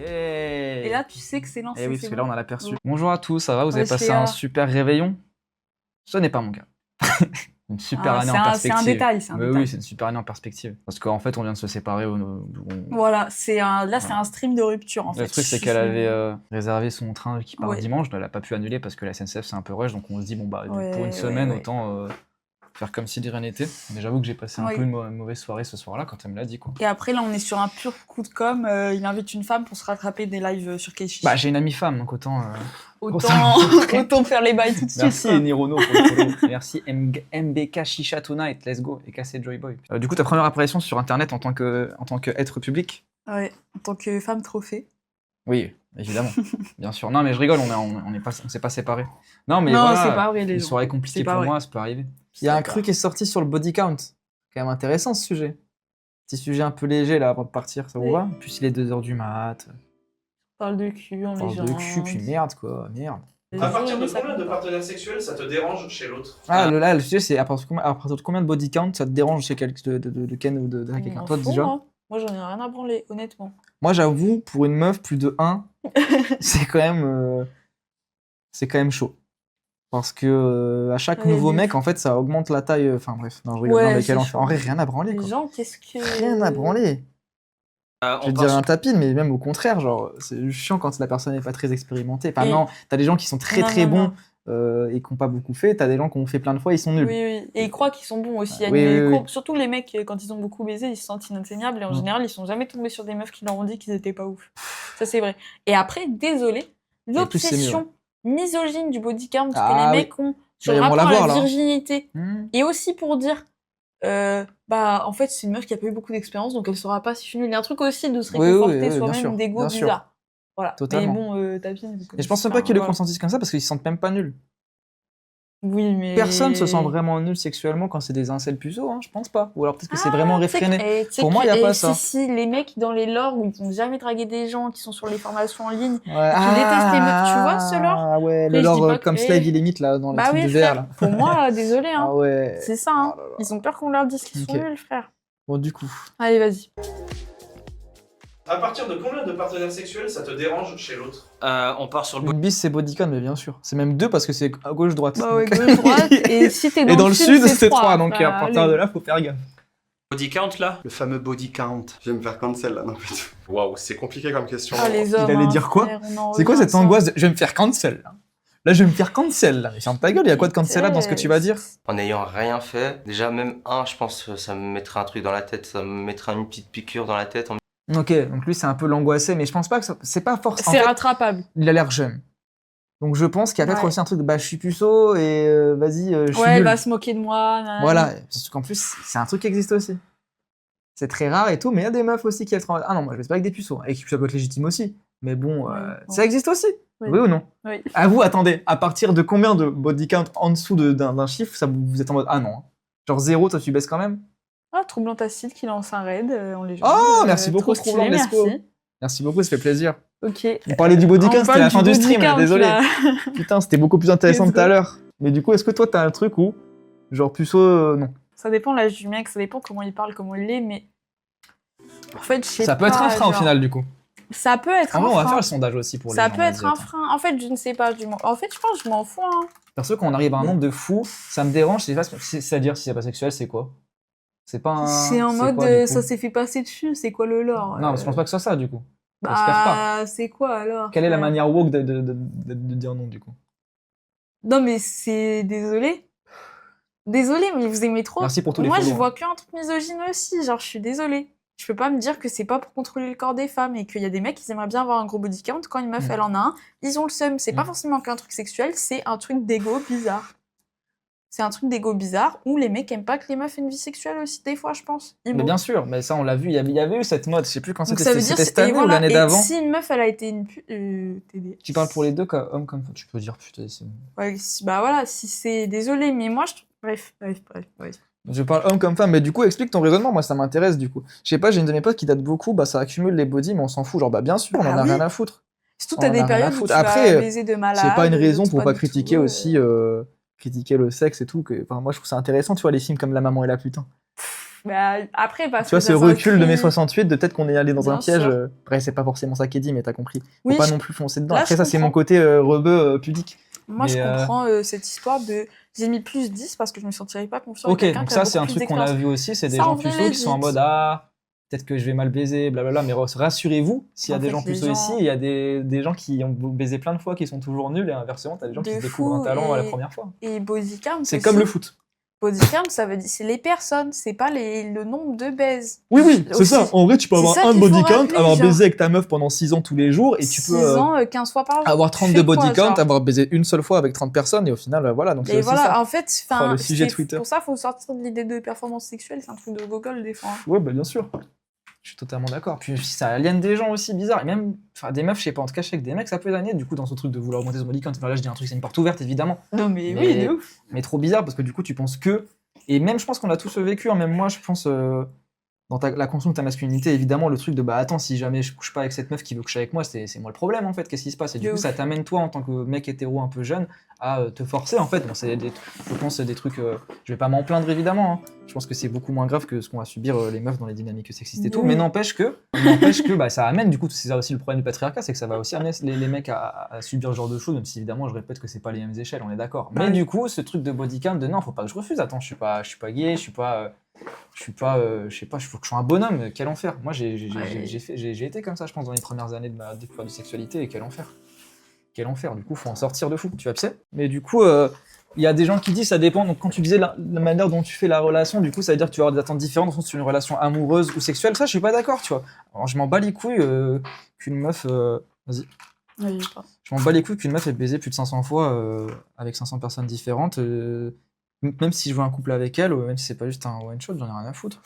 Et là, tu sais que c'est lancé. Eh oui, parce que bon. là, on a l'aperçu. Bonjour à tous, ça va? Vous avez Ouais, passé Léa. un super réveillon? Ce n'est pas mon cas. Une super année en c'est perspective. un détail, c'est un Mais détail. oui, c'est une super année en perspective. Parce qu'en fait, on vient de se séparer. Voilà, c'est un stream de rupture en fait. Le truc, c'est qu'elle avait réservé son train qui part Ouais. dimanche. Elle n'a pas pu annuler parce que la SNCF, c'est un peu rush. Donc on se dit, bon, bah, Ouais, pour une semaine, ouais. autant faire comme si de rien n'était. Mais j'avoue que j'ai passé un Ouais. peu une mauvaise soirée ce soir-là quand elle me l'a dit, quoi. Et après, là, on est sur un pur coup de com'. Il invite une femme pour se rattraper des lives sur Keshi. Bah, j'ai une amie femme, donc autant. Autant faire les bails tout de suite. Merci quoi. Nirono pour le follow. Merci MBK Shisha Tonight, let's go. Et cassé Joy Boy. Du coup, ta première apparition sur internet en tant que être public? Ouais, en tant que femme trophée. Oui, évidemment. Bien sûr. Non, mais je rigole, on s'est pas séparés. Non, mais Non, voilà, c'est pas vrai, les une gens. soirée compliquée C'est pas pour vrai. moi, ça peut arriver. Il C'est y a un pas. cru qui est sorti sur le body count. Quand même intéressant ce sujet. Petit sujet un peu léger là avant de partir, ça vous Oui. va? Puis il est 2h du mat. Parle de cul en Parle légende. de cul, puis merde quoi, merde. À partir de combien de partenaires sexuels ça te dérange chez l'autre? Le sujet c'est à partir de combien de body count ça te dérange chez quelqu'un de Ken ou de quelqu'un? Toi déjà? Moi j'en ai rien à branler, honnêtement. Moi j'avoue, pour une meuf, plus de 1, c'est quand même chaud. Parce que à chaque Ouais, nouveau mais- mec, en fait, ça augmente la taille. Enfin bref, non, je rigole. Ouais, Non, mais c'est quel enfer. chaud. En vrai, rien à branler, Les quoi. gens, qu'est-ce que. Rien à branler. Je vais dire un tapis, mais même au contraire, genre, c'est chiant quand la personne n'est pas très expérimentée. Enfin, Et- non, t'as des gens qui sont très Non, très non, bons non. et qui n'ont pas beaucoup fait. T'as des gens qui ont fait plein de fois, ils sont nuls. Oui, oui. Et ils croient qu'ils sont bons aussi. Il y a Oui, des oui, courbes. Surtout les mecs, quand ils ont beaucoup baisé, ils se sentent inatteignables. Et en Mm. général, ils sont jamais tombés sur des meufs qui leur ont dit qu'ils étaient pas ouf. Ça, c'est vrai. Et après, désolé, plus, c'est mieux, l'obsession misogyne du body count que Ah les oui. mecs ont sur Bah, le on va rapport la à voir, la là. virginité. Hmm. Et aussi pour dire, en fait, c'est une meuf qui a pas eu beaucoup d'expérience, donc elle saura pas si je suis nulle. Il y a un truc aussi de se Oui, réconforter bien sûr, soi-même, d'ego bien sûr. bizarre. Voilà. Totalement. Mais bon, Tapine, vous Et je pense même pas qu'ils le consentissent comme ça parce qu'ils se sentent même pas nuls. Oui, mais. Personne se sent vraiment nul sexuellement quand c'est des incels puceaux, hein, je pense pas. Ou alors peut-être que c'est vraiment réfréné. Pour moi, y a pas ça. Si, les mecs dans les lores où ils ont jamais dragué des gens, qui sont sur les formations en ligne, Ouais. qui détestent les meufs, tu vois ce lore? Ah ouais, Après, le je dis lore pas que- comme Slave il limite là dans les Bah trucs oui, de VR frère. là. Pour moi, désolé, hein. Ah ouais. C'est ça, hein. Oh là là. Ils ont peur qu'on leur dise qu'ils sont Ok. nuls, frère. Bon du coup. Allez, vas-y. À partir de combien de partenaires sexuels ça te dérange chez l'autre? On part sur le Une bis c'est bodycon mais bien sûr. C'est même 2 parce que c'est à gauche droite. Bah ouais, Donc- gauche-droite, et si t'es Et dans le sud c'est 3 3, donc à partir de là faut faire gaffe. body count là. Le fameux body count. Je vais me faire cancel là, non plutôt. Waouh, c'est compliqué comme question. Ah, les hommes, allait hein, dire quoi? frère, on en C'est quoi revient cette à ça. angoisse de... Je vais me faire cancel là. Là je vais me faire cancel là. Mais ferme ta gueule, il y a quoi de cancelable dans ce que tu vas dire? En n'ayant rien fait, déjà même je pense que ça me mettrait un truc dans la tête, ça me mettrait une petite piqûre dans la tête. Ok, donc lui c'est un peu l'angoissé, mais je pense pas que c'est pas forcément. C'est rattrapable. Il a l'air jeune. Donc je pense qu'il y a peut-être Ouais. aussi un truc de bah je suis puceau et vas-y, je suis Ouais, elle nul. va se moquer de moi. nanana. Voilà, parce qu'en plus c'est un truc qui existe aussi. C'est très rare et tout, mais il y a des meufs aussi qui être en... Ah non, moi je vais pas avec des puceaux, et qui ça peut être légitime aussi. Mais bon, Ouais, ça existe aussi. Oui. Oui ou non? Oui. À vous, attendez, à partir de combien de body count en dessous d'un chiffre, ça vous êtes en mode ah non. Genre 0, toi tu baisses quand même? Ah, Troublant Tacite qui lance un raid en légende. Oh, merci beaucoup, trop Troublant, stylé, let's go. merci. Merci beaucoup, ça fait plaisir. Ok. On parlait du body count, On c'était la parle fin du body stream, count, désolé. là. Putain, c'était beaucoup plus intéressant Let's tout à go. l'heure. Mais du coup, est-ce que toi, t'as un truc où, genre puceau, non? Ça dépend de l'âge du mec, ça dépend comment il parle, comment il est, mais. En fait, je sais Ça peut pas, être un frein au genre- final, du coup. Ça peut être Ah un bon, on va frein. faire le sondage aussi pour les Ça gens, peut être vas-y, un attends. frein. En fait, je ne sais pas. En fait, je pense que je m'en fous. Hein. Perso, quand on arrive à un nombre de fous, ça me dérange, c'est-à-dire si c'est pas sexuel, c'est quoi? C'est pas un. C'est en mode quoi, du coup ça s'est fait passer dessus, c'est quoi le lore? Non, je pense pas que ce soit ça, du coup. Bah, j'espère pas. c'est quoi alors? Quelle est la Ouais. manière woke de dire non, du coup? Non, mais c'est. Désolé. Désolé, mais vous aimez trop. Merci pour tous les Moi, je follow, vois qu'un truc misogyne aussi. Genre, je suis désolée. Je peux pas me dire que c'est pas pour contrôler le corps des femmes et qu'il y a des mecs qui aimeraient bien avoir un gros body count. Quand une meuf, Mm. elle en a un, ils ont le seum. C'est pas Mm. forcément qu'un truc sexuel, c'est un truc d'ego bizarre. C'est un truc d'ego bizarre où les mecs aiment pas que les meufs aient une vie sexuelle aussi, des fois, je pense. Mais Imo. bien sûr, mais ça, on l'a vu, il y avait eu cette mode, je sais plus quand Donc c'était, ça veut dire c'était cette année et ou voilà, l'année et d'avant. si une meuf elle a été une TD. Tu parles pour les deux, homme comme femme, tu peux dire putain, c'est... Ouais, bah voilà, si c'est désolé, mais moi je bref. Je parle homme comme femme, mais du coup, explique ton raisonnement, moi ça m'intéresse du coup. Je sais pas, j'ai une de mes potes qui date beaucoup, bah ça accumule les body, mais on s'en fout, genre bah bien sûr, on en Bah a oui. rien à foutre. Surtout On t'as en des a rien à périodes où foutre. tu Après, vas baiser de malade. C'est pas une raison pour pas du critiquer tout, aussi, critiquer le sexe et tout. Enfin, moi je trouve ça intéressant, tu vois, les films comme La Maman et la Putain. Bah, après, parce Tu vois, que ce ça recul de s'inscrit- mai 68, de peut-être qu'on est allé dans un Bien piège. sûr. Après, c'est pas forcément ça qui est dit, mais t'as compris. Faut Oui, pas je- non plus foncer dedans. là, Après, je ça, c'est mon comprends. côté rebeu pudique. Moi, je Mais, comprends cette histoire de. J'ai mis plus 10 parce que je me sentirais pas confiant Ok, avec quelqu'un donc qui a ça, beaucoup c'est un plus truc qu'on a d'expérience. vu aussi. C'est des Ça, en gens vrai, puceaux qui sont en legit. mode ah, peut-être que je vais mal baiser, blablabla. Mais rassurez-vous, s'il y a En des fait, gens les puceaux gens- ici, il y a des gens qui ont baisé plein de fois, qui sont toujours nuls, et inversement, t'as des gens qui De se découvrent un fou, talent à la et- première fois. Et bodycam, C'est comme le foot. Bodycam, ça veut dire c'est les personnes, c'est pas le nombre de baises. Oui, oui, c'est Aussi. ça. En vrai, tu peux C'est avoir ça un qu'il faut body count, rappeler, avoir genre. baisé avec ta meuf pendant 6 ans tous les jours, et tu 6 peux ans, 15 fois par jour. avoir Tu 32 fais quoi, body count, genre avoir baisé une seule fois avec 30 personnes, et au final, voilà. Donc c'est Et aussi voilà, ça. en fait, le sujet c'est Twitter. pour ça, faut sortir de l'idée de performance sexuelle, c'est un truc de Google des fois. Ouais, bah bien sûr. Je suis totalement d'accord. Puis ça aliène des gens aussi bizarres. Et même, enfin, des meufs, je sais pas, en tout cas, je sais que des mecs, ça peut aliéner, du coup, dans ce truc de vouloir augmenter son body count. Enfin, là, je dis un truc, c'est une porte ouverte, évidemment. Non mais, Mais- oui, de ouf. Mais trop bizarre, parce que du coup, tu penses que. Et même, je pense qu'on a tous vécu, hein, même moi, je pense, dans la construction de ta masculinité, évidemment, le truc de bah attends, si jamais je couche pas avec cette meuf qui veut coucher avec moi, c'est moi le problème, en fait. Qu'est-ce qui se passe? Et du De coup, ouf. ça t'amène, toi, en tant que mec hétéro un peu jeune, à te forcer, en fait. Bon, je pense que c'est des trucs. Je vais pas m'en plaindre, évidemment. Hein. Je pense que c'est beaucoup moins grave que ce qu'on va subir les meufs dans les dynamiques sexistes et tout. Oui. Mais n'empêche que bah, ça amène, du coup, c'est ça aussi le problème du patriarcat, c'est que ça va aussi amener les mecs à subir ce genre de choses, même si évidemment, je répète que c'est pas les mêmes échelles, on est d'accord. Mais Ouais. du coup, ce truc de bodycam, de non, faut pas que je refuse. Attends, je suis pas gay, je sais pas, il faut que je sois un bonhomme. Quel enfer. Moi, Ouais. j'ai été comme ça, je pense, dans les premières années de ma découverte de sexualité, et quel enfer. Quel enfer. Du coup, faut en sortir de fou. Tu vas pisser. Mais du coup, il y a des gens qui disent ça dépend. Donc, quand tu disais la manière dont tu fais la relation, du coup, ça veut dire que tu vas avoir des attentes différentes dans le sens où tu as une relation amoureuse ou sexuelle. Ça, je suis pas d'accord, tu vois. Alors, je m'en bats les couilles qu'une meuf. Vas-y. Oui, je pense. Je m'en bats les couilles qu'une meuf ait baisé plus de 500 fois avec 500 personnes différentes. Même si je veux un couple avec elle, ou même si c'est pas juste un one shot, j'en ai rien à foutre.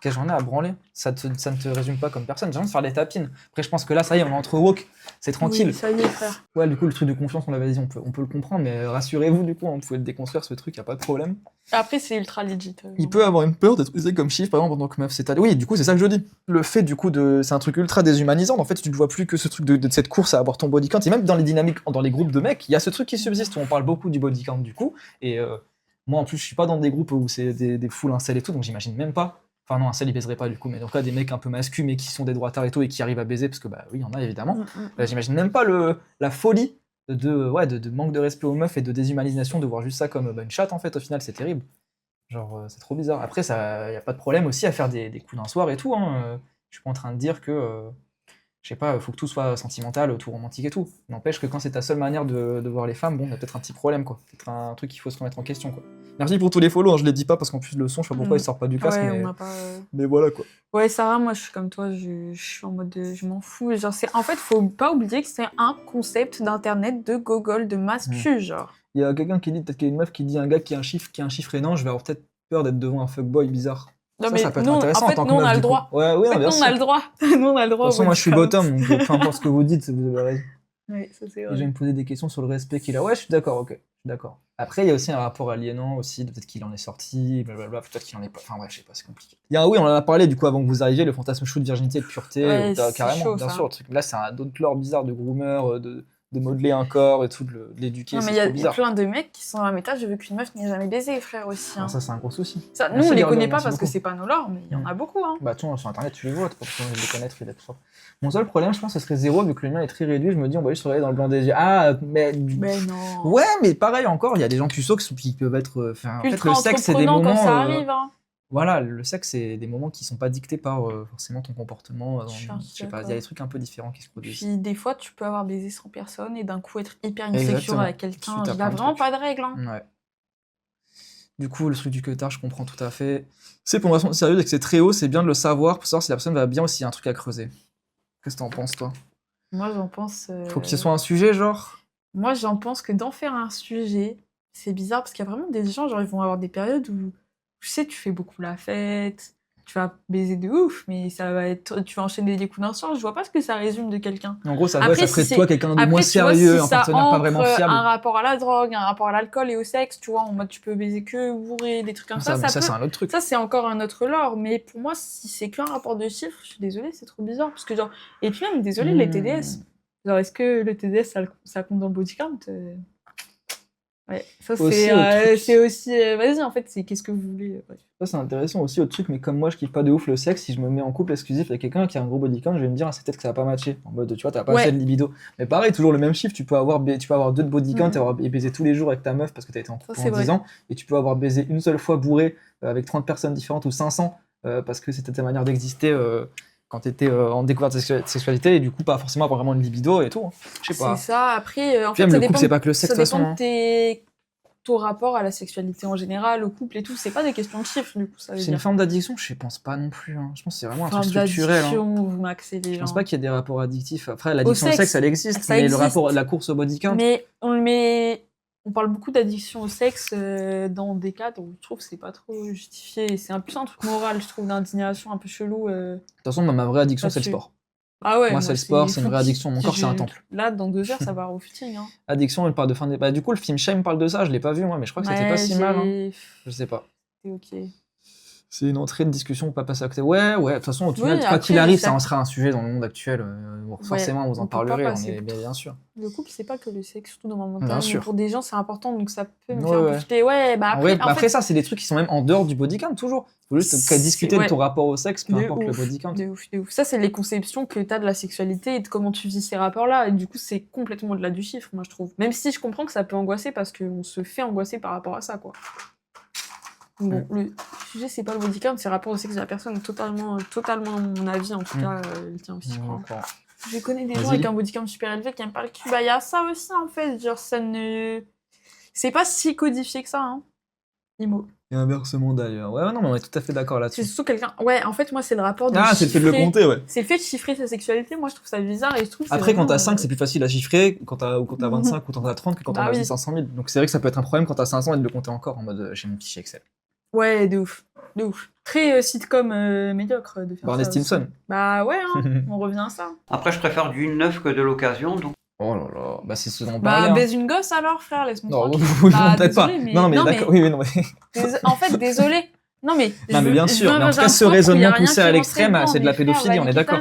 Qu'est-ce que j'en ai à branler? Ça ne te résume pas comme personne. J'ai envie de faire des tapines. Après, je pense que là, ça y est, on est entre woke. C'est tranquille. Oui, ça y est, frère. Ouais, du coup, le truc de confiance, on l'avait dit, on peut le comprendre, mais rassurez-vous, du coup, on pouvait le déconstruire, ce truc, y a pas de problème. Après, c'est ultra legit. Il peut avoir une peur d'être utilisé comme chiffre, par exemple, en tant que meuf. Oui, du coup, c'est ça que je dis. Le fait, du coup, c'est un truc ultra déshumanisant. En fait, tu ne vois plus que ce truc de cette course à avoir ton body count. Et même dans les dynamiques, dans les groupes de mecs, il y a ce truc qui subsiste où on parle beaucoup du body count, du coup. Et moi, en plus, je suis pas dans des groupes où c'est des foules incel et tout, donc j'imagine même pas. Enfin, non, incel, ils baiseraient pas, du coup, mais en tout cas, des mecs un peu masculins, mais qui sont des droitards et tout, et qui arrivent à baiser, parce que, bah oui, il y en a, évidemment. J'imagine même pas la folie de manque de respect aux meufs et de déshumanisation, de voir juste ça comme une chatte, en fait, au final, c'est terrible. Genre, c'est trop bizarre. Après, y a pas de problème aussi à faire des coups d'un soir et tout. Hein. Je suis pas en train de dire que, je sais pas, faut que tout soit sentimental, tout romantique et tout. N'empêche que quand c'est ta seule manière de voir les femmes, bon, y a peut-être un petit problème, quoi. Peut-être un truc qu'il faut se remettre en question, quoi. Merci pour tous les follow, hein, je les dis pas parce qu'en plus le son, je sais pas pourquoi il sort pas du casque, Ouais, mais... on n'a pas. mais voilà, quoi. Ouais, Sarah, moi, je suis comme toi, je suis en mode je m'en fous. Genre, en fait, faut pas oublier que c'est un concept d'internet, de Google, de mascu, genre. Il y a quelqu'un qui dit, peut-être qu'il y a une meuf qui dit un gars qui a un chiffre et non, je vais avoir peut-être peur d'être devant un fuckboy bizarre. Non, Ça peut être intéressant en fait, en tant que nous, on meuf, a le du coup. droit. Ouais, oui, En fait, bien nous, sûr. on a le droit. Nous, on a le De droit. toute façon, moi je suis bottom, donc peu importe ce que vous dites, vas-y. Oui, ça c'est Les vrai. gens me posaient des questions sur le respect qu'il a. Ouais, je suis d'accord, ok. Je suis d'accord. Après, il y a aussi un rapport aliénant aussi, peut-être qu'il en est sorti, blablabla, peut-être qu'il en est pas. Enfin, bref, je sais pas, c'est compliqué. Oui, on en a parlé du coup avant que vous arriviez, le fantasme chou de virginité et de pureté, Ouais, où t'as c'est carrément, chaud, bien ça. sûr, le truc. Là, c'est un autre lore bizarre de groomer, de modeler un corps et tout, de l'éduquer, Non, mais c'est il y a trop bizarre. plein de mecs qui sont dans la méta, j'ai vu qu'une meuf n'ait jamais baisé, frère, aussi. Hein. Alors ça, c'est un gros souci. Ça, nous, Merci, on les Gargone, connaît pas merci parce que beaucoup. c'est pas nos lores, mais il y en a beaucoup, hein. Bah, attends, sur internet, tu les vois, t'as pas besoin de les connaître et d'être fort. Mon seul problème, je pense, ce serait 0, vu que le mien est très réduit. Je me dis, on va juste regarder dans le blanc des yeux. Ah, mais. Mais non. Ouais, mais pareil encore, il y a des gens puceaux qui peuvent être. En fait, Ultra le sexe, c'est des entreprenant moments. quand ça arrive, hein. Voilà, le sexe, c'est des moments qui sont pas dictés par forcément ton comportement. Je suis Je sais pas, il y a d'accord. des trucs un peu différents qui se produisent. Puis des fois, tu peux avoir baisé 100 personnes et d'un coup être hyper Exactement. insécure avec quelqu'un. Suite à Il plein a de vraiment trucs. pas de règles, hein. Ouais. Du coup, le truc du cutard, je comprends tout à fait. C'est pour une raison sérieuse et que c'est très haut, c'est bien de le savoir pour savoir si la personne va bien ou s'il y a un truc à creuser. Qu'est-ce que t'en penses, toi? Moi, j'en pense. Faut que ce soit un sujet, genre? Moi, j'en pense que d'en faire un sujet, c'est bizarre parce qu'il y a vraiment des gens, genre, ils vont avoir des périodes où, tu sais, tu fais beaucoup la fête, tu vas baiser de ouf, mais ça va être, tu vas enchaîner des coups d'un soir. Je vois pas ce que ça résume de quelqu'un. En gros, ça, Après, ça ferait si de toi c'est- quelqu'un de Après, moins tu vois, sérieux, si un ça partenaire pas vraiment ancre fiable. un rapport à la drogue, un rapport à l'alcool et au sexe, tu vois, en mode tu peux baiser que bourré, des trucs comme Ça, ça c'est peut... un autre truc. Ça, c'est encore un autre lore, mais pour moi, si c'est qu'un rapport de chiffres, je suis désolée, c'est trop bizarre. Parce que, genre, et puis même, désolée, les TDS. Genre, est-ce que le TDS, ça compte dans le body count Ouais, ça Aussi, c'est aussi. Vas-y, en fait, c'est qu'est-ce que vous voulez. Ouais. Ça, c'est intéressant aussi, autre truc, mais comme moi, je kiffe pas de ouf le sexe, si je me mets en couple exclusif avec quelqu'un qui a un gros body count, je vais me dire, ah, c'est peut-être que ça va pas matcher. En mode, tu vois, t'as pas Ouais. assez de libido. Mais pareil, toujours le même chiffre, tu peux avoir 2 de body count Mhm. et baiser tous les jours avec ta meuf parce que t'as été en couple Ça, pendant c'est 10 ans, et tu peux avoir baisé une seule fois bourré avec 30 personnes différentes ou 500 parce que c'était ta manière d'exister quand t'étais en découverte de sexualité, et du coup, pas forcément avoir vraiment une libido et tout. Hein. Je sais pas. C'est ça. Après, en Puis fait, même ça le couple, dépend. c'est pas que le sexe, Ça de toute façon. dépend Hein. de ton rapport à la sexualité en général, au couple et tout. C'est pas des questions de chiffres, du coup, ça veut C'est une dire. forme d'addiction, je pense pas non plus. Hein. Je pense que c'est vraiment un Forme truc structurel. Hein. d'addiction, vous maxez les Je pense gens. pas qu'il y ait des rapports addictifs. Après, l'addiction au sexe, sexe, elle existe, ça mais existe. le rapport, la course au body count, Mais on parle beaucoup d'addiction au sexe dans des cas où je trouve que c'est pas trop justifié. C'est plus un truc moral, je trouve, d'indignation un peu chelou. de toute façon, ma vraie addiction, c'est le là-dessus. sport. Ah ouais, Moi, c'est le sport, c'est une vraie addiction. Mon corps, c'est un temple. Là, dans 2 heures, ça va au footing. Hein. Addiction, elle parle de fin des. Bah, du coup, le film Shame parle de ça, je l'ai pas vu moi, mais je crois que c'était pas si mal. Hein. Je sais pas. C'est ok. C'est une entrée de discussion, pas passer à côté. Ouais, de toute façon, au final, quoi après, qu'il arrive, ça- ça en sera un sujet dans le monde actuel. Forcément, vous en on peut pas parlerez, passer bien sûr. Le couple, c'est pas que le sexe, surtout dans ma Bien montagne. sûr. Pour des gens, c'est important, donc ça peut me Ouais, faire ouais. profiter. Ouais, bah En après, vrai, en après fait, ça, c'est des trucs qui sont même en dehors du body count, toujours. Faut juste C'est- discuter de ouais. ton rapport au sexe, peu de importe le ouf, body count. de ouf, de ouf. Ça, c'est les conceptions que t'as de la sexualité et de comment tu vis ces rapports-là. Et du coup, c'est complètement au-delà du chiffre, moi, je trouve. Même si je comprends que ça peut angoisser parce qu'on se fait angoisser par rapport à ça, quoi. Bon, le sujet, c'est pas le body count, c'est le rapport au sexe de la personne. Totalement mon avis, en tout cas, le tien aussi, je crois. D'accord. Je connais des gens Vas-y. avec un body count super élevé qui aiment pas le cul. Bah, il y a ça aussi, en fait. Genre, ça ne. C'est pas si codifié que ça, hein. Imo. Et inversement d'ailleurs. Ouais, non, mais on est tout à fait d'accord C'est là-dessus. surtout quelqu'un. Ouais, en fait, moi, c'est le rapport de. Ah, c'est le fait de le chiffrer- compter, ouais. C'est le fait de chiffrer sa sexualité. Moi, je trouve ça bizarre et je trouve que c'est Après, quand vraiment, t'as 5, c'est plus facile à chiffrer quand t'as 25 ou quand t'as 30 que quand Bah t'en as oui. 500 000. Donc c'est vrai que ça peut être un problème quand t'as 500 et de le compter encore en mode j'ai mon fichier Excel. Ouais, de ouf. De ouf. Très sitcom médiocre de faire Barney ça Stinson. aussi. Bah ouais, hein, on revient à ça. Après, je préfère du neuf que de l'occasion, donc Oh là là, bah c'est ce dont on Bah, parlait. Hein. baise une gosse alors, frère, laisse-moi Non, tranquille. non, Bah, peut-être pas. désolé, mais- Non, mais non, d'accord. mais- Oui, non, mais. En fait, désolé. Non, mais. Non, mais bien sûr. Mais en tout cas, ce raisonnement poussé à l'extrême, c'est de la pédophilie, on est d'accord.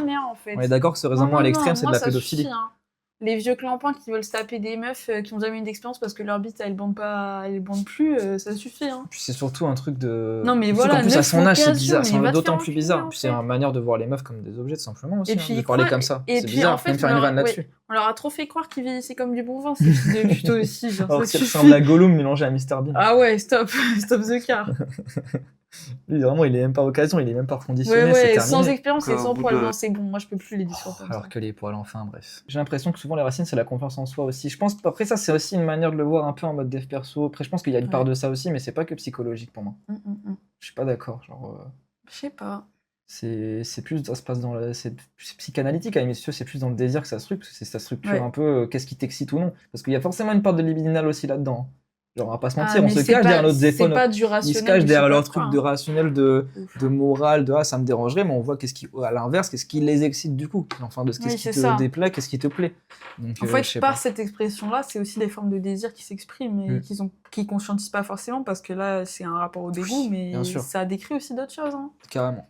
On est d'accord que ce raisonnement à l'extrême, c'est de la pédophilie. Les vieux clampins qui veulent se taper des meufs qui ont jamais eu d'expérience parce que leur bite elle bande plus, ça suffit. Hein. Puis c'est surtout un truc de. Non, mais Surtout voilà, qu'en plus, à neuf son âge, c'est occasions, bizarre. mais C'est va te d'autant faire plus enculer, bizarre. en Puis c'est fait. une manière de voir les meufs comme des objets, tout simplement aussi. Et hein, puis, de parler quoi, comme ça. et C'est puis, bizarre. en fait, Même faire une on leur- vanne là-dessus. On leur a trop fait croire qu'ils vieillissaient comme du bon vin, ces fils de pute aussi. Genre, Alors ça qu'il suffit. ressemble à Gollum mélangé à Mr Bean. Ah ouais, stop, stop the car. Lui, vraiment, il est même pas occasion, il est même pas reconditionné. Ouais, c'est ouais, terminé. sans expérience et Qu'au sans bout poil. de- Non, c'est bon, moi je peux plus les discours comme ça. Alors que les poils, enfin, bref. J'ai l'impression que souvent les racines, c'est la confiance en soi aussi. Je pense, après ça, c'est aussi une manière de le voir un peu en mode dev perso. Après, je pense qu'il y a une part Ouais. de ça aussi, mais c'est pas que psychologique pour moi. Je suis pas d'accord. Genre, Je sais pas. c'est plus, ça se passe dans c'est psychanalytique, à messieurs, c'est plus dans le désir que ça structure. Ça structure Ouais. un peu qu'est-ce qui t'excite ou non. Parce qu'il y a forcément une part de libidinal aussi là-dedans. Genre, on va pas se mentir, on mais se c'est cache pas- derrière notre C'est téléphone. pas du Ils rationnel. se cachent je sais derrière pas leur quoi, truc de rationnel, de Ouf. morale, de ah, ça me dérangerait, mais on voit à l'inverse, qu'est-ce qui les excite du coup. Enfin, de ce Oui, qu'est-ce qui c'est te ça. déplaît, qu'est-ce qui te plaît. Donc, En je fait, sais par pas. cette expression-là, c'est aussi des formes de désir qui s'expriment et qui conscientisent pas forcément parce que là, c'est un rapport au dégoût, mais bien sûr. ça décrit aussi d'autres choses. Hein. Carrément.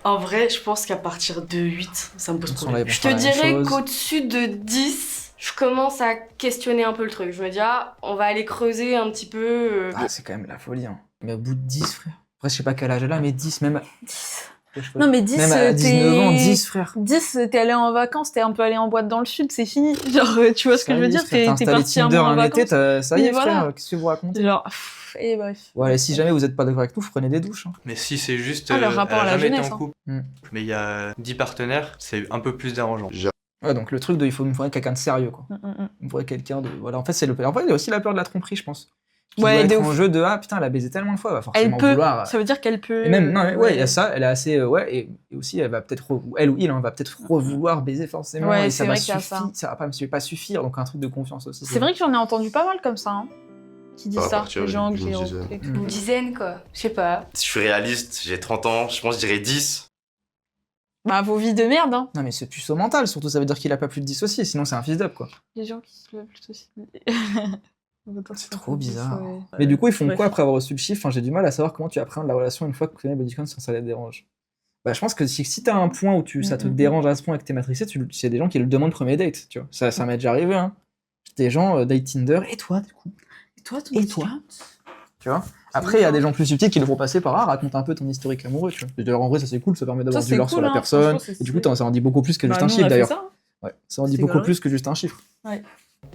En vrai, je pense qu'à partir de 8, ça me pose Ils sont là, ils problème. vont Je faire te la même dirais chose. qu'au-dessus de 10, je commence à questionner un peu le truc. Je me dis, ah, on va aller creuser un petit peu. Ah, c'est quand même la folie. Hein. Mais au bout de 10, frère. Après, je sais pas quel âge elle a, mais 10, même. 10. Je Non, mais 10, même à 19 ans, 10, frère. 10, t'es allé en vacances, t'es un peu allé en boîte dans le sud, c'est fini. Genre, tu vois ce que je veux dire? T'es installé parti un Tinder mois en un été, vacances. ça y est, Mais voilà. frère, qu'est-ce que vous racontez? Genre, et bref. Ouais, et si jamais vous êtes pas d'accord avec nous, vous prenez des douches. Hein. Mais si c'est juste. Ah, le rapport elle à a la jamais été jeunesse, en hein. couple, Mm. mais il y a 10 partenaires, c'est un peu plus dérangeant. Ouais, donc le truc de il faut me faudrait quelqu'un de sérieux, quoi. Il me faudrait quelqu'un de. Voilà, en fait, en fait, il y a aussi la peur de la tromperie, je pense. Qui Ouais, doit de être ouf. en jeu de ah putain, elle a baisé tellement de fois, elle va Elle forcément peut, vouloir. ça veut dire qu'elle peut. Et même, non, ouais, il y a ça, elle est assez. Ouais, et aussi, elle va peut-être. Elle ou il hein, va peut-être revouloir baiser forcément. Ouais, et c'est ça va vrai qu'il y a ça. ça va pas suffire, donc un truc de confiance aussi. C'est vrai que j'en ai entendu pas mal comme ça, hein, qui disent Bah, à ça, partir les gens que d'une j'ai dizaine. rencontrés. et tout. Mm. Une dizaine, quoi. Je sais pas. Si je suis réaliste, j'ai 30 ans, je pense que je dirais 10. Bah, vos vies de merde, hein. Non, mais c'est puceau mental, surtout, ça veut dire qu'il a pas plus de 10 aussi, sinon c'est un fils d'up, quoi. Les gens qui se veulent plutôt si. C'est trop bizarre. Mais du coup, ils font bref. quoi après avoir reçu le chiffre? Enfin, j'ai du mal à savoir comment tu appréhendes la relation une fois que tu connais le body count sans ça les dérange. Bah, je pense que si t'as un point où ça te dérange à ce point et que t'es matrixé, c'est des gens qui le demandent premier date, tu vois. Ça m'est déjà arrivé, hein. Des gens date Tinder, et toi, du coup? Toi, ton Et body toi count? Tu vois. Après, il y a des gens plus subtils qui le font passer par raconte un peu ton historique amoureux, tu vois. D'ailleurs, en vrai, ça c'est cool, ça permet d'avoir Ça, du c'est lore sur cool, la hein, personne. franchement, c'est Et du coup, stylé. ça en dit beaucoup plus que Bah, juste un nous, on chiffre a fait d'ailleurs. ça, hein. Ouais, ça en dit C'est beaucoup galerie. plus que juste un chiffre.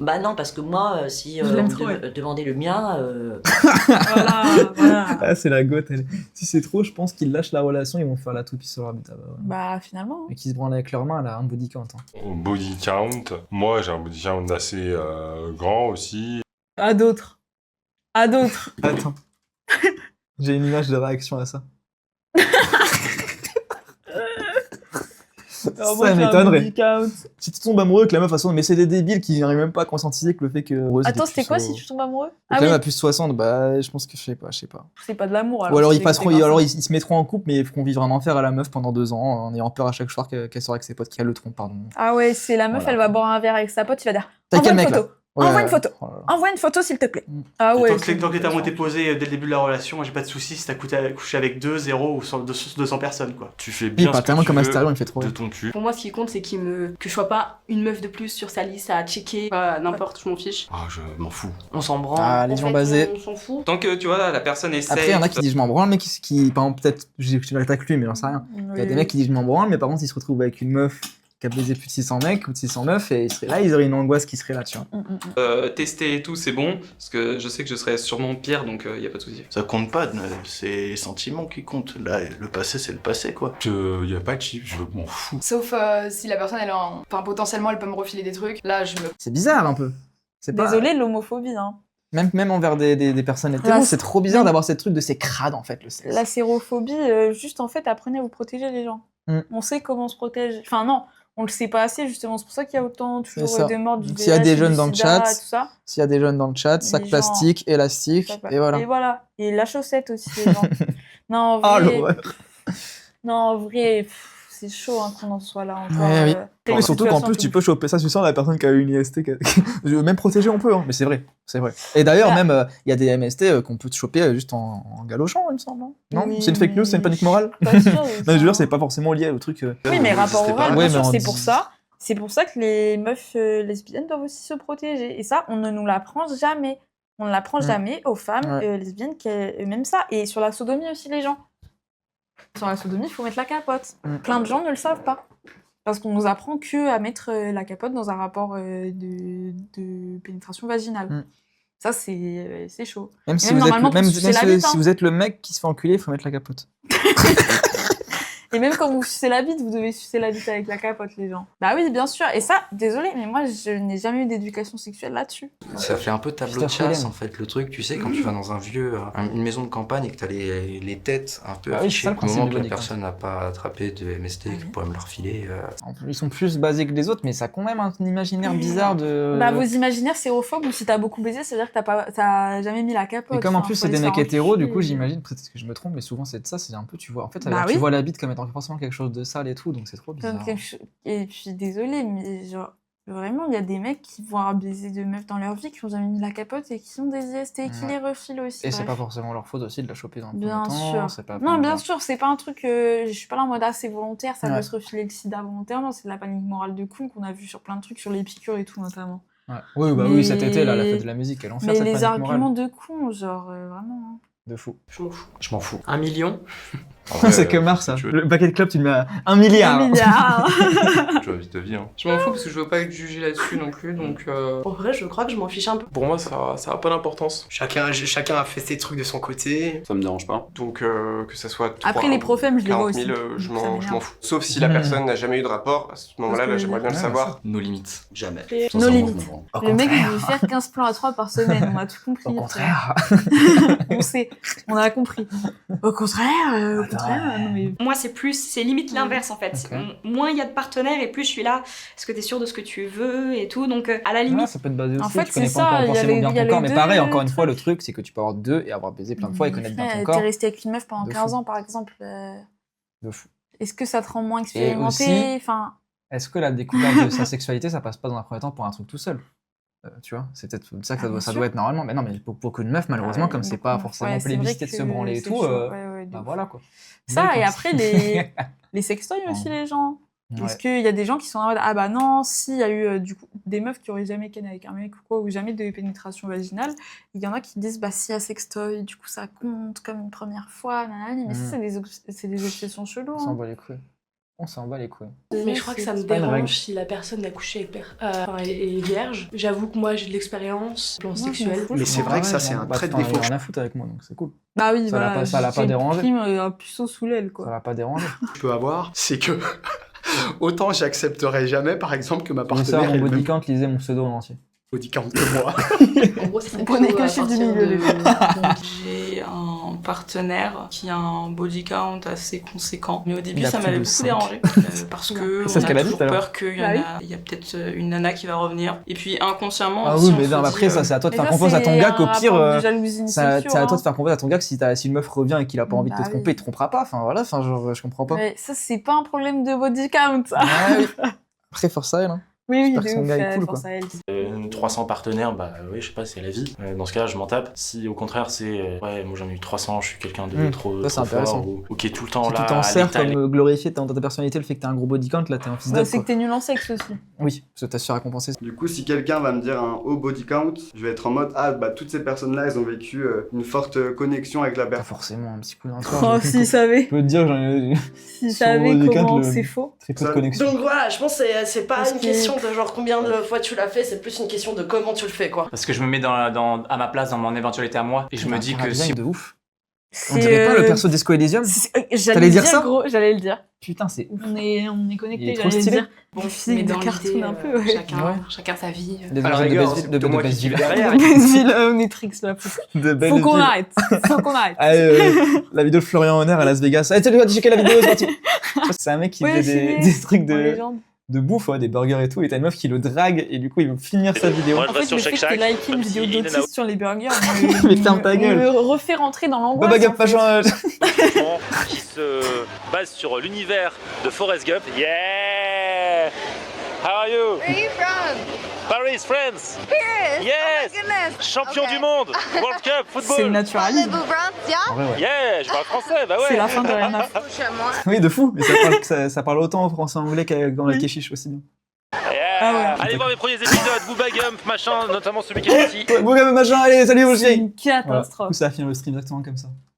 Bah non, parce que moi, si Je l'aime on me trop, ouais. demandait le mien, Voilà. Ah, c'est la gote, elle. Si c'est trop, je pense qu'ils lâchent la relation, ils vont faire la toupie sur l'habitat. Bah, finalement. Et qui se branlent avec leurs mains, elle a un body count. Hein. Au body count, moi j'ai un body count assez grand aussi. À d'autres. À d'autres. Attends. J'ai une image de réaction à ça. Alors, moi, Ça j'ai un m'étonnerait. body count. Si tu tombes amoureux que la meuf, de toute façon, mais c'est des débiles qui n'arrivent même pas à conscientiser que le fait que. Rose Attends, était c'était plus, quoi si tu tombes amoureux? que Ah la oui, meuf a plus de 60, bah je pense que je sais pas. c'est pas de l'amour. Ou alors c'est ils passeront, c'est grave. alors ils se mettront en couple, mais ils feront vivre un enfer à la meuf pendant 2 ans, en ayant peur à chaque soir qu'elle sort avec ses potes qui le trompent, pardon. Ah ouais, c'est la meuf, Voilà. elle va boire un verre avec sa pote, il va dire T'as envoie quel une mec là photo. Envoie une photo. Oh là là. Envoie une photo s'il te plaît. Mm. Ah ouais. Tant que les termes ont été posés dès le début de la relation, moi j'ai pas de soucis si t'as couché avec 2, 0 ou 200 personnes quoi. Tu fais Oui, bien pas ce que tellement tu comme veux Astérion, il fait trop. de ton cul. Pour moi, ce qui compte, c'est que je sois pas une meuf de plus sur sa liste à checker. N'importe, je m'en fiche. Ah, je m'en fous. on s'en branle. Ah, les En gens fait, basés. on s'en fout. Tant que tu vois, la personne essaye. Après, il y en a qui disent je m'en branle, mais qui par exemple, peut-être, je l'attaque lui, mais j'en sais rien. Il y a des mecs qui disent je m'en branle, mais par contre, ils se retrouvent avec une meuf qui a baisé plus de 600 mecs ou de 600 meufs, et là, ils auraient une angoisse qui serait là, tu vois. Tester et tout, c'est bon. Parce que je sais que je serais sûrement pire, donc y a pas de souci. Ça compte pas, c'est les sentiments qui comptent. Là, le passé, c'est le passé, quoi. Y a pas de chip, je m'en fous. Sauf si la personne, enfin, potentiellement, elle peut me refiler des trucs. Là, je me. C'est bizarre un peu. C'est pas... Désolée de l'homophobie, hein. Même envers des personnes hétéros, La- c'est trop bizarre d'avoir cette truc de ces crades en fait. Le sexe. La sérophobie, juste en fait, apprenez à vous protéger les gens. Mm. On sait comment on se protège. Enfin non, on le sait pas assez justement. C'est pour ça qu'il y a autant toujours C'est ça. de morts du Donc, s'il y a VIH, des du jeunes dans le sida, chat, tout ça. S'il y a des jeunes dans le chat, sac Les plastique, élastique, et voilà. Et voilà. Et la chaussette aussi, les gens. Non, en Ah vrai, l'horreur. non, en vrai, c'est chaud hein, qu'on en soit là encore. Ouais, oui. T'as Mais une surtout qu'en situation plus, que tu peux choper ça, tu sens la personne qui a eu une IST. Même protéger, on peut, hein, mais c'est vrai. C'est vrai. Et d'ailleurs, Bah. même, il y a des MST qu'on peut te choper juste en galochant, il me semble. Non Oui, c'est une fake news, c'est une panique morale. Pas sûr, Non, je jure, c'est pas forcément lié au truc. Oui, mais rapport C'était pas oral, vrai. bien Ouais, sûr, mais c'est pour ça. C'est pour ça que les meufs lesbiennes doivent aussi se protéger. Et ça, on ne nous l'apprend jamais. On ne l'apprend Mm. jamais aux femmes Ouais. lesbiennes, même ça. Et sur la sodomie aussi, les gens. Sur la sodomie, il faut mettre la capote. Mm. Plein de gens ne le savent pas. Parce qu'on nous apprend que à mettre la capote dans un rapport de pénétration vaginale. Mm. Ça, c'est chaud. Même si, même vous êtes, normalement, même, pour sucer même la si- bite, si hein. vous êtes le mec qui se fait enculer, il faut mettre la capote. Et même quand vous sucez la bite, vous devez sucer la bite avec la capote, les gens. Bah oui, bien sûr. Et ça, désolé, mais moi, je n'ai jamais eu d'éducation sexuelle là-dessus. Ça fait un peu tableau Putain, de chasse problème. en fait, le truc, tu sais, quand tu vas dans un vieux, une maison de campagne et que t'as les têtes un peu Ah oui, c'est affichées, ça le au principe moment du que la body count. personne n'a pas attrapé de MST, Ah qui oui. pourrait me le refiler. Ils sont plus basés que les autres, mais ça a quand même un imaginaire bizarre de. Bah, vos imaginaires sérophobes, ou si t'as beaucoup baisé, ça veut dire que t'as jamais mis la capote. Et comme en Enfin, plus faut c'est des les mecs faire hétéros, du enculer. coup j'imagine, peut-être que je me trompe, mais souvent c'est de ça, c'est un peu, tu vois, en fait, Bah tu oui. vois la bite comme étant forcément quelque chose de sale et tout, donc c'est trop bizarre. Et puis, désolé, mais genre, vraiment, il y a des mecs qui vont avoir baisé de meufs dans leur vie, qui ont jamais mis la capote et qui ont des IST et qui Ouais. les refilent aussi. Et c'est bref. pas forcément leur faute aussi de la choper dans le premier Bien temps, sûr. c'est pas. Non, bien sûr, c'est pas un truc. Je suis pas là en mode ah, c'est volontaire, ça Ouais. veut se refiler le sida volontairement. C'est de la panique morale de con qu'on a vu sur plein de trucs, sur les piqûres et tout notamment. Ouais. Oui, bah oui, Mais- cet été là, la fête de la musique, quel enfer Mais cette les panique arguments morale. de con, genre vraiment. De fou. Je m'en fous. Je m'en fous. 1 million. C'est que Mars, ça. Le paquet de club, tu le mets à 1 milliard. 1 milliard. Tu vas vite de vie, hein. Je m'en fous parce que je veux pas être jugé là-dessus non plus, donc. En vrai, je crois que je m'en fiche un peu. Pour moi, ça a pas d'importance. Chacun a fait ses trucs de son côté. Ça me dérange pas. Donc, que ça soit. Après, les profèmes, je les vois 40 000, aussi. je Ça m'en m'énerve. fous. Sauf si la personne n'a jamais eu de rapport, à ce moment-là, là, j'aimerais bien le Ouais, savoir. Nos limites. Jamais. Nos Sincèrement, limites. je me branle. Au Le mec, il contraire. veut faire 15 plans à 3 par semaine, on a tout compris. Au contraire. On sait, on a compris. Au contraire, non mais. Moi, c'est limite l'inverse en fait. Ok. Moins il y a de partenaires et plus je suis là. Est-ce que t'es sûr de ce que tu veux et tout. Donc, à la Ouais, limite, ça peut être basé aussi, En fait, tu connais c'est pas ça, encore il y a forcément les- bien il y a ton corps, les mais pareil, deux encore une fois, le truc, c'est que tu peux avoir 2 et avoir baisé plein de fois et connaître bien ton T'es corps. resté avec une meuf pendant De 15 fou. ans, par exemple. De fou. Est-ce que ça te rend moins Et expérimenté aussi- Enfin, Est-ce que la découverte de sa sexualité, ça passe pas dans un premier temps pour un truc tout seul tu vois, c'est peut-être ça que Ah, bien ça sûr. doit être normalement. Mais non, mais pour qu'une meuf, malheureusement, comme c'est pas forcément c'est vrai plébiscité de se que branler et c'est tout, chaud, ouais, de bah ouf. voilà quoi. Ça, Mais et quand- après, les sextoys aussi, les gens. Est-ce qu'il y a des gens qui sont en mode ah bah non, si il y a eu du coup des meufs qui auraient jamais ken avec un mec ou quoi, ou jamais de pénétration vaginale, il y en a qui disent bah si il y a sextoy, du coup ça compte comme une première fois, nanani. Mais ça c'est des obsessions cheloues. On s'en bat les couilles. On s'en bat les couilles. Mais je crois que ça me C'est pas une règle. dérange si la personne a couché avec est vierge. J'avoue que moi j'ai de l'expérience, plan sexuel. Mais c'est vrai que ça, c'est un trait de défaut. Il a rien à foutre avec moi, donc c'est cool. Bah oui, Ça l'a voilà, pas- ça l'a pas j'ai dérangé. pris un puceau sous l'aile quoi. Ça l'a pas dérangé. Je peux avoir, c'est que autant j'accepterais jamais, par exemple, que ma Mon partenaire mon ait le même body count, lisez mon pseudo en entier. body count que moi. En gros, ça serait Prenez plutôt que à le chiffre du partir milieu, les de- J'ai un partenaire qui a un body count assez conséquent. Mais au début, Il a ça plus m'avait de beaucoup 5. dérangé. Parce que C'est ce on qu'elle a a dit toujours tout à l'heure. peur qu'il y, Bah il y a peut-être une nana qui va revenir. Et puis inconsciemment, Ah aussi, oui, on mais se non, mais dit, après, ça, c'est à toi de Mais faire ça, confiance à ton c'est gars qu'au un pire. rapport de jalousie, une C'est à censure, toi de hein. faire confiance à ton gars que si une meuf revient et qu'il a pas envie de te Bah tromper, oui. il te trompera pas. Enfin voilà, enfin, genre, je comprends pas. Mais ça c'est pas un problème de body count. Ça. Ah oui. Après, force à elle. Hein. Oui, oui, J'espère de que son ouf, gars est cool, force quoi. à elle. 300 partenaires, bah oui, je sais pas, c'est la vie. Dans ce cas, je m'en tape. Si au contraire, c'est ouais, moi j'en ai eu 300, je suis quelqu'un de trop, ça, c'est trop intéressant. fort ou qui est tout le temps Si là. tu t'en à sers l'étaler. comme glorifier dans ta personnalité le fait que t'as un gros body count, là t'es un fils Bah, d'up. c'est que t'es nul en sexe aussi. Oui, parce que t'as su récompenser. Du coup, si quelqu'un va me dire un haut body count, je vais être en mode ah bah toutes ces personnes-là, elles ont vécu une forte connexion avec la Pas personne. forcément un petit coup d'un Oh, soir. s'il savait. Je peux te dire, j'en ai S'il sur mon savait body count, comment le- c'est faux. très peu de connexion. Donc voilà, je pense que c'est pas Parce une que- question de genre combien de fois tu l'as fait, c'est plus une question de comment tu le fais quoi. Parce que je me mets à ma place, dans mon éventualité à moi, et je me dis que si. de ouf. On C'est, dirait pas le perso d'Esco Elysium. T'allais J'allais dire dire ça gros, j'allais le dire. Putain, c'est ouf. On est Il est connectés, trop j'allais le stylé. dire. Bon, Du mais film, dans de cartoon l'idée, un peu, ouais. chacun sa vie. Des À la de rigueur, base- c'est de plutôt moi qui Basseville. kiffe derrière. Basseville, Omnitrix là. De Faut qu'on Belleville. arrête. Faut qu'on arrête. Allez, la vidéo de Florian Honner à Las Vegas. Allez, salut, checker la vidéo, c'est parti. C'est un mec qui Ouais, faisait filmé. des trucs En de, légende. de bouffe, ouais, des burgers et tout, et t'as une meuf qui le drague, et du coup, il veut finir sa vidéo. En fait, le fait que t'aies liké une vidéo d'autiste sur les burgers Mais ferme ta gueule. me refait rentrer dans l'angoisse. Baba en Gap, fait. machin. qui se base sur l'univers de Forrest Gump. Yeah! How are you? Where are you from? Paris, France! Paris? Yes! Oh my goodness! Champion Okay. du monde! World Cup, football! C'est le naturalisme. Parlez-vous France, yeah? Ouais, ouais. Yeah! Je parle français, bah ouais! C'est la fin de rien à Touche à moi. Oui, de fou, mais ça parle autant en français et en anglais qu'en les kéchiches aussi bien. Yeah! Ah ouais. Allez voir mes premiers épisodes, Booba Gump, machin, notamment celui qui est sorti. Ouais, bon, gars, machin, allez, salut, C'est aussi. une catastrophe. Du coup, ça a fini le stream exactement comme ça.